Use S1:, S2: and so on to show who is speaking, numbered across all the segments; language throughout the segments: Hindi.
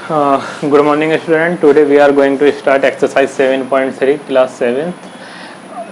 S1: Good morning student. Today we are going to start exercise 7.3 class 7.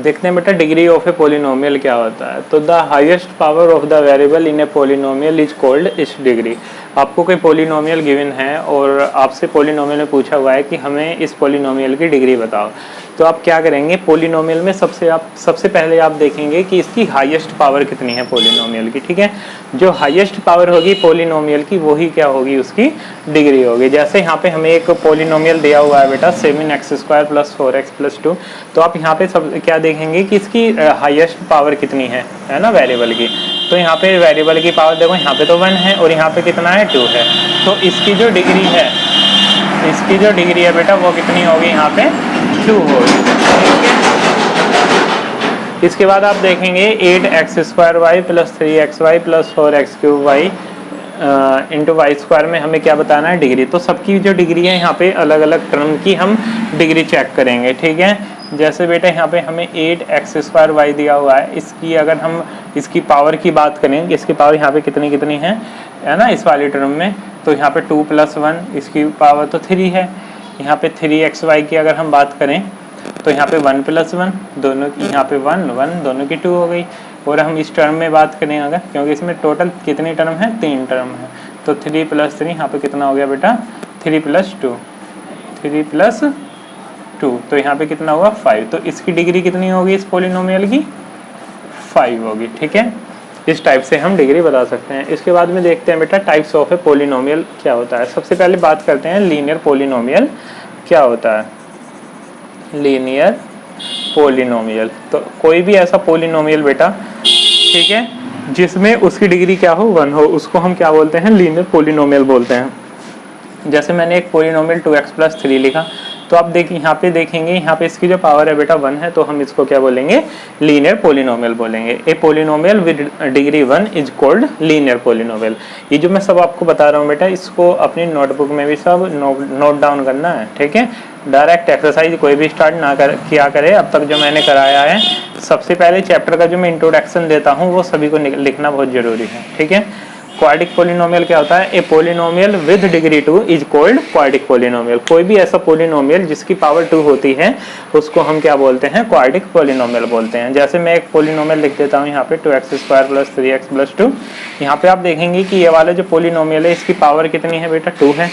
S1: देखते हैं बेटा डिग्री ऑफ ए पोलिनोमियल क्या होता है। तो the highest power of the variable in A polynomial is called इस डिग्री। आपको कोई पोलिनोमियल गिवन है और आपसे पोलिनोमियल में पूछा हुआ है कि हमें इस पोलिनोमियल की डिग्री बताओ, तो आप क्या करेंगे, पोलिनोमियल में सबसे पहले आप देखेंगे कि इसकी हाईएस्ट पावर कितनी है पोलिनोमियल की। ठीक है, जो हाईएस्ट पावर होगी पोलिनोमियल की वही क्या होगी, उसकी डिग्री होगी। जैसे यहाँ पे हमें एक पोलिनोमियल दिया हुआ है बेटा 7x² + 4x + 2, तो आप यहाँ पे सब क्या देखेंगे कि इसकी हाईएस्ट पावर कितनी है ना, वेरिएबल की। तो यहाँ पे वेरिएबल की पावर देखो, यहाँ पे तो 1 है और यहाँ पे कितना है, 2 है। तो इसकी जो डिग्री है बेटा वो कितनी होगी, यहाँ पे 2 होगी। इसके बाद आप देखेंगे 8x² + 3xy + 4x³ into y² में हमें क्या बताना है, डिग्री। तो सबकी जो डिग्री है यहाँ पे अलग अलग टर्म की हम डिग्री चेक करेंगे। ठीक है, जैसे बेटा यहाँ पे हमें 8x² दिया हुआ है, इसकी अगर हम इसकी पावर की बात करें, इसकी पावर यहाँ पे कितनी है ना, इस वाली टर्म में, तो यहाँ पे 2 + 1, इसकी पावर तो 3 है। यहाँ पे 3xy की अगर हम बात करें तो यहाँ पे 1 + 1, दोनों की यहाँ पे 1 दोनों की 2 हो गई। और हम इस टर्म में बात करें अगर, क्योंकि इसमें टोटल कितनी टर्म है, 3 टर्म है, तो 3 + 3 यहाँ पे कितना हो गया बेटा, 3 + 2, तो यहाँ पे कितना हुआ, 5। तो इसकी डिग्री कितनी होगी इस पोलिनोमियल की, 5 होगी। ठीक है, इस टाइप से हम डिग्री बता सकते हैं। इसके बाद में देखते हैं बेटा टाइप्स ऑफ ए पोलिनोमियल क्या होता है। सबसे पहले बात करते हैं लीनियर पोलिनोमियल क्या होता है। लीनियर पोलिनोमियल, तो कोई भी ऐसा पोलिनोमियल बेटा, ठीक है, जिसमें उसकी डिग्री क्या हो, 1 हो, उसको हम क्या बोलते हैं, लीनियर पोलिनोमियल बोलते हैं। जैसे मैंने एक पोलिनोमियल 2x + 3 लिखा, तो आप देखिए यहाँ पे देखेंगे, यहाँ पे इसकी जो पावर है बेटा 1 है, तो हम इसको क्या बोलेंगे, लीनियर पोलिनोमियल बोलेंगे। A polynomial with degree 1 is called linear polynomial. ये जो मैं सब आपको बता रहा हूँ बेटा, इसको अपनी नोटबुक में भी सब नोट डाउन करना है। ठीक है, डायरेक्ट एक्सरसाइज कोई भी स्टार्ट ना किया करे। अब तक जो मैंने कराया है, सबसे पहले चैप्टर का जो मैं इंट्रोडक्शन देता हूँ वो सभी को लिखना बहुत जरूरी है। ठीक है, क्वाड्रिक पोलिनोमियल क्या होता है, a polynomial with degree 2 is called quadric polynomial. कोई भी ऐसा पोलिनोमियल जिसकी पावर 2 होती है उसको हम क्या बोलते हैं, क्वाड्रिक पोलिनोमियल बोलते हैं। जैसे मैं एक पोलिनोमियल लिख देता हूँ यहाँ पे 2x² + 3x + 2। यहाँ पे आप देखेंगे कि ये वाला जो पोलिनोमियल है इसकी पावर कितनी है बेटा, 2 है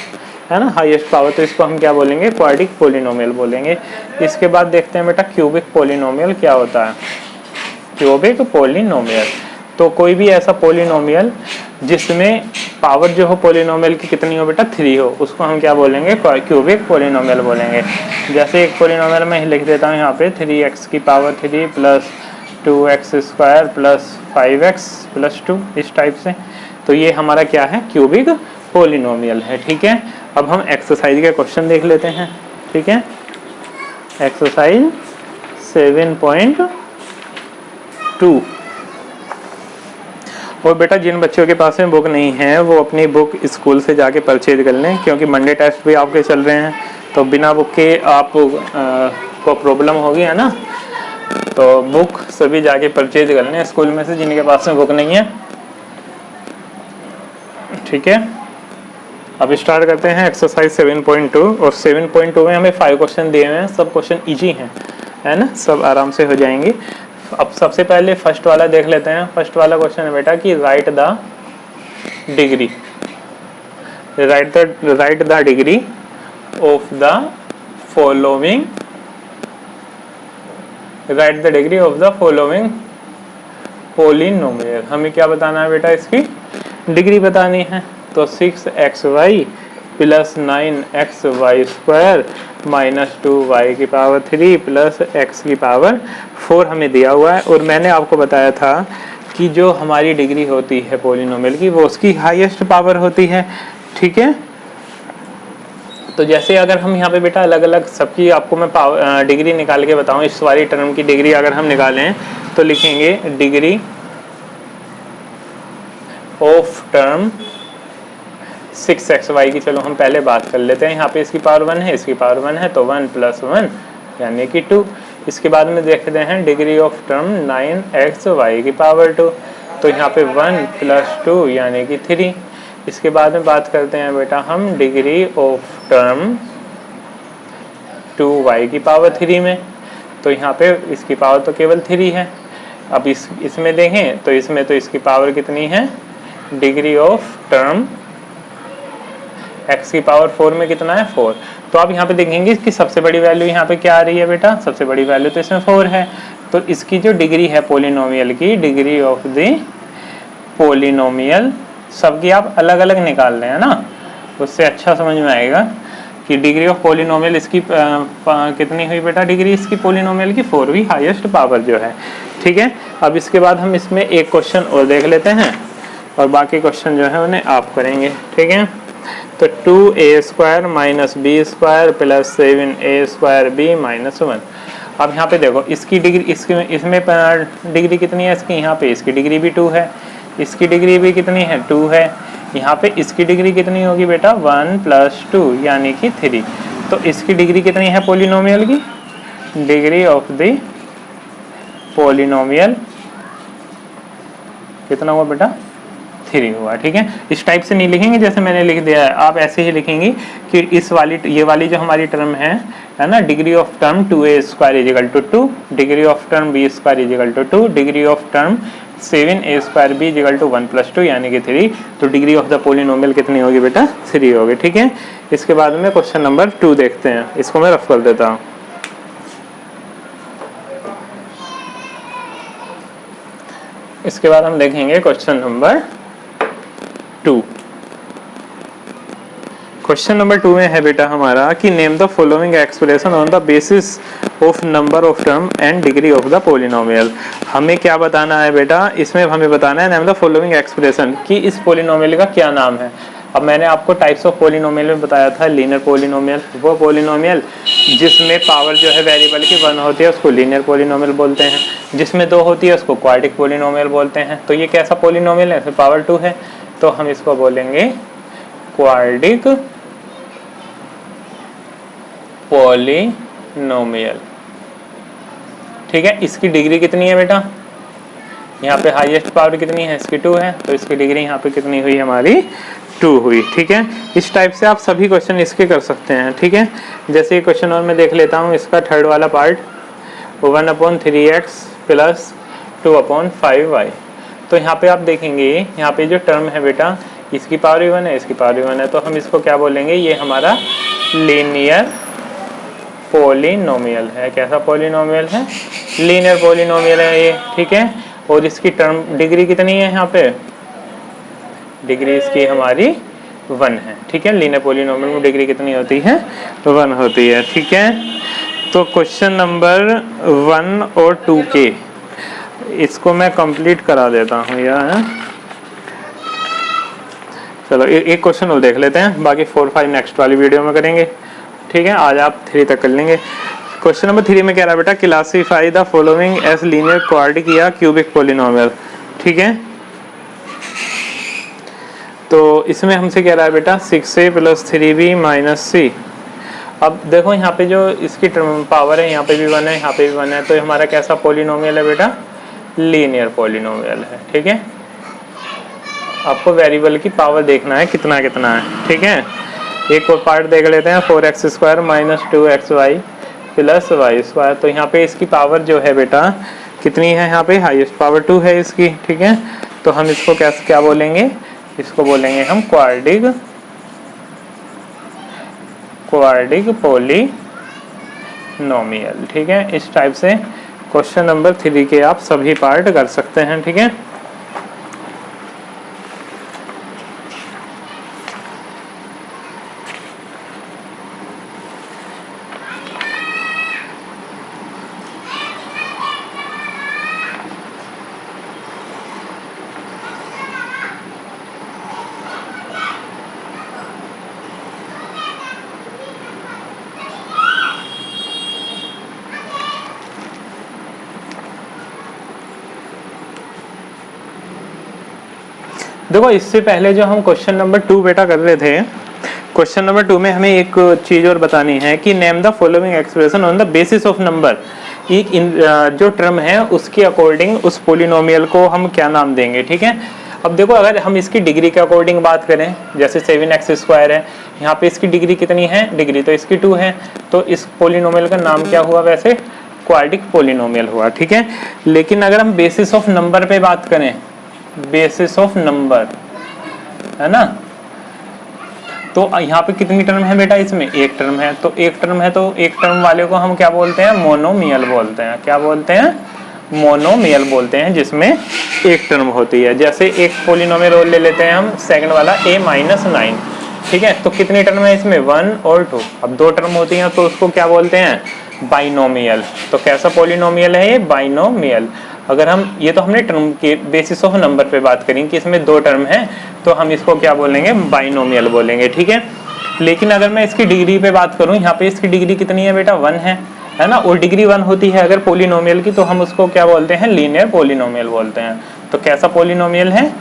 S1: ना, हाईएस्ट पावर, तो इसको हम क्या बोलेंगे, क्वाड्रिक पोलिनोमियल बोलेंगे। इसके बाद देखते हैं बेटा क्यूबिक पोलिनोमियल क्या होता है। क्यूबिक पोलिनोमियल, तो कोई भी ऐसा पोलिनोमियल जिसमें पावर जो हो पोलिनोमियल की कितनी हो बेटा, 3 हो, उसको हम क्या बोलेंगे, क्यूबिक पोलिनोमियल बोलेंगे। जैसे एक पोलिनोमियल मैं लिख देता हूँ यहाँ पे 3x की पावर 3 + 2x² + 5x + 2, इस टाइप से। तो ये हमारा क्या है, क्यूबिक पोलिनोमियल है। ठीक है, अब हम एक्सरसाइज के क्वेश्चन देख लेते हैं। ठीक है, एक्सरसाइज 7.2। और बेटा जिन बच्चों के पास में बुक नहीं है वो अपनी बुक स्कूल से जाके परचेज कर लें, क्योंकि मंडे टेस्ट भी आपके चल रहे हैं, तो बिना बुक के आप को प्रॉब्लम होगी, है ना। तो बुक सभी जाके परचेज कर लें स्कूल में से, जिनके पास में बुक नहीं है। ठीक है, अब स्टार्ट करते हैं एक्सरसाइज 7.2। और 7.2 में हमें 5 क्वेश्चन दिए हुए हैं, सब क्वेश्चन इजी हैं, है ना, सब आराम से हो जाएंगे। अब सबसे पहले फर्स्ट वाला देख लेते हैं। फर्स्ट वाला क्वेश्चन है बेटा कि right the degree of the following polynomial. हमें क्या बताना है बेटा, इसकी डिग्री बतानी है। तो 6xy + 9xy² - 2y की पावर 3 + x की पावर 4 हमें दिया हुआ है। और मैंने आपको बताया था कि जो हमारी डिग्री होती है पोलिनोमियल की वो उसकी हाईएस्ट पावर होती है। ठीक है, तो जैसे अगर हम यहाँ पे बेटा अलग अलग सबकी आपको मैं डिग्री निकाल के बताऊँ, इस वाली टर्म की डिग्री अगर हम निकालें तो लिखेंगे डिग्री ऑफ टर्म 6xy की। चलो हम पहले बात कर लेते हैं। यहाँ पे इसकी पावर 1 है, इसकी पावर 1 है, तो 1 + 1 यानी कि 2। इसके बाद में देखते हैं डिग्री ऑफ टर्म 9xy की पावर 2, तो यहाँ पे 1 + 2 यानी कि 3। इसके बाद में बात करते हैं बेटा हम डिग्री ऑफ टर्म 2y की पावर 3 में। तो यहाँ पे इसकी पावर तो केवल 3 है। अब इसमें देखें तो इसमें तो इसकी पावर कितनी है, डिग्री ऑफ टर्म x की पावर 4 में कितना है 4। तो आप यहाँ पे देखेंगे कि सबसे बड़ी वैल्यू यहाँ पे क्या आ रही है बेटा, सबसे बड़ी वैल्यू तो इसमें 4 है। तो इसकी जो डिग्री है पॉलिनोमियल की, डिग्री ऑफ द पॉलिनोमियल, सबकी आप अलग अलग निकाल रहे हैं ना, उससे अच्छा समझ में आएगा कि डिग्री ऑफ पॉलिनोमियल इसकी कितनी हुई बेटा, डिग्री इसकी पॉलिनोमियल की 4 हुई, हाईएस्ट पावर जो है। ठीक है, अब इसके बाद हम इसमें एक क्वेश्चन और देख लेते हैं और बाकी क्वेश्चन जो है उन्हें आप करेंगे। ठीक है, तो 2a² - b² + 7a² b - 1। अब यहाँ पे देखो इसकी डिग्री, इसमें डिग्री कितनी है इसकी, यहाँ पे इसकी डिग्री भी 2 है, इसकी डिग्री भी कितनी है 2 है, यहाँ पे इसकी डिग्री कितनी होगी बेटा 1 + 2 यानी कि 3। तो इसकी डिग्री कितनी है पॉलिनोमियल की, डिग्री ऑफ द पॉलिनोमियल कितना हुआ बेटा 3 हुआ। ठीक है, इस टाइप से नहीं लिखेंगे जैसे मैंने लिख दिया है, आप ऐसे ही लिखेंगे कि इस वाली, ये वाली जो हमारी टर्म है ना, degree of term 2a² = 2, degree of term b² = 2, degree of term 7a² b = 1 + 2 यानी कि 3। तो डिग्री ऑफ द पॉलिनोमियल कितनी होगी बेटा 3 होगी। ठीक है, इसके बाद में क्वेश्चन नंबर 2 देखते हैं, इसको मैं रफ कर देता हूँ। इसके बाद हम देखेंगे क्वेश्चन नंबर 2। क्वेश्चन नंबर 2 में है बेटा हमारा कि name the following expression on the basis of number of term and degree of the polynomial. हमें क्या बताना है बेटा, इसमें हमें बताना है नेम द फॉलोइंग एक्सप्रेशन कि इस पॉलिनोमियल का क्या नाम है। अब मैंने आपको टाइप्स ऑफ पॉलिनोमियल में बताया था, लीनियर पॉलिनोमियल, वो पॉलिनोमियल जिसमें पावर जो है वेरिएबल की 1 होती है उसको लीनियर पॉलिनोमियल बोलते हैं, जिसमें 2 होती है उसको क्वाड्रिक पॉलिनोमियल बोलते हैं। तो ये कैसा पॉलिनोमियल है, इसमें पावर 2 है, तो हम इसको बोलेंगे क्वाड्रिक पॉलिनोमियल। ठीक है, इसकी डिग्री कितनी है बेटा, यहाँ पे हाईएस्ट पावर कितनी है इसकी 2 है, तो इसकी डिग्री यहाँ पे कितनी हुई हमारी 2 हुई। ठीक है, इस टाइप से आप सभी क्वेश्चन इसके कर सकते हैं। ठीक है, जैसे ये क्वेश्चन और मैं देख लेता हूँ, इसका थर्ड वाला पार्ट 1/3x + 2/5y। तो यहाँ पे आप देखेंगे, यहाँ पे जो टर्म है बेटा इसकी पावर भी 1 है, इसकी पावर भी 1 है, तो हम इसको क्या बोलेंगे, ये हमारा लीनियर पॉलिनोमियल है। कैसा पॉलिनोमियल है, लीनियर पॉलिनोमियल है ये। ठीक है, और इसकी टर्म डिग्री कितनी है, यहाँ पे डिग्री इसकी हमारी 1 है। ठीक है, लीनियर पॉलिनोमियल में डिग्री कितनी होती है 1 होती है। ठीक है, तो क्वेश्चन नंबर 1 और 2 के इसको मैं कंप्लीट करा देता हूँ यार। चलो एक क्वेश्चन और देख लेते हैं, बाकी 4, 5 नेक्स्ट वाली वीडियो में करेंगे। ठीक है, आज आप 3 तक कर लेंगे। क्वेश्चन नंबर 3 में कह रहा है बेटा classify the following as linear quadric या क्यूबिक पॉलिनोमियल। ठीक है, तो इसमें हमसे कह रहा है बेटा 6a + 3b - c। अब देखो यहाँ पे जो इसकी पावर है, यहाँ पे भी 1 है, यहाँ पे भी 1 है, तो हमारा कैसा पॉलिनोमियल है बेटा, लीनियर पॉलिनोमियल है। ठीक है, आपको वेरिएबल की पावर देखना है कितना कितना है। ठीक है, एक और पार्ट देख लेते हैं, 4x² - 2xy + y²। तो यहाँ पे इसकी पावर जो है बेटा कितनी है, यहाँ पे हाईएस्ट पावर 2 है इसकी। ठीक है, तो हम इसको क्या बोलेंगे, इसको बोलेंगे हम क्वाड्रिक पॉलिनोमियल। ठीक है, इस टाइप से क्वेश्चन नंबर 3 के आप सभी पार्ट कर सकते हैं। ठीक है, देखो इससे पहले जो हम क्वेश्चन नंबर 2 बेटा कर रहे थे, क्वेश्चन नंबर 2 में हमें एक चीज और बतानी है कि name the following expression on the basis of number. जो टर्म है उसके अकॉर्डिंग उस पॉलिनोमियल को हम क्या नाम देंगे। ठीक है, अब देखो अगर हम इसकी डिग्री के अकॉर्डिंग बात करें, जैसे 7x² है, यहाँ पे इसकी डिग्री कितनी है, डिग्री तो इसकी 2 है, तो इस पोलिनोमियल का नाम क्या हुआ, वैसे क्वाड्रिक पोलिनोमियल हुआ, ठीक है। लेकिन अगर हम बेसिस ऑफ नंबर पे बात करें, बेसिस ऑफ नंबर है ना, तो यहाँ पे कितनी टर्म है बेटा, इसमें एक टर्म है, तो एक टर्म है, तो एक टर्म वाले को हम क्या बोलते हैं, मोनोमियल बोलते हैं। क्या बोलते हैं, मोनोमियल बोलते हैं, जिसमें एक टर्म होती है। जैसे एक पोलिनोमियल और ले लेते हैं हम, सेकंड वाला a-9, ठीक है, तो कितनी टर्म है इसमें, 1 और 2। अब 2 टर्म होती हैं तो उसको क्या बोलते हैं, बाइनोमियल। तो कैसा पोलिनोमियल है ये, बाइनोमियल। अगर हम, ये तो हमने टर्म के बेसिस ऑफ नंबर पे बात करें कि इसमें 2 टर्म है, तो हम इसको क्या बोलेंगे, बाइनोमियल बोलेंगे, ठीक है। लेकिन अगर मैं इसकी डिग्री पे बात करूं, यहाँ पे इसकी डिग्री कितनी है बेटा, 1 है ना, और डिग्री 1 होती है अगर पोलिनोमियल की, तो हम उसको क्या बोलते हैं, लीनियर पोलिनोमियल बोलते हैं। तो कैसा पोलिनोमियल है,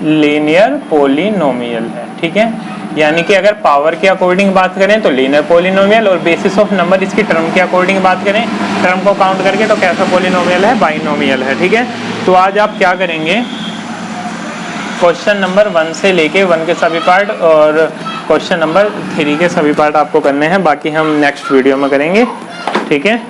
S1: लीनियर पोलिनोमियल है, ठीक है। यानी कि अगर पावर के अकॉर्डिंग बात करें तो लीनियर पोलिनोमियल, और बेसिस ऑफ नंबर इसकी टर्म के अकॉर्डिंग बात करें, टर्म को काउंट करके, तो कैसा पोलिनोमियल है, बाइनोमियल है, ठीक है। तो आज आप क्या करेंगे, क्वेश्चन नंबर 1 से लेके 1 के सभी पार्ट और क्वेश्चन नंबर 3 के सभी पार्ट आपको करने हैं, बाकी हम नेक्स्ट वीडियो में करेंगे, ठीक है।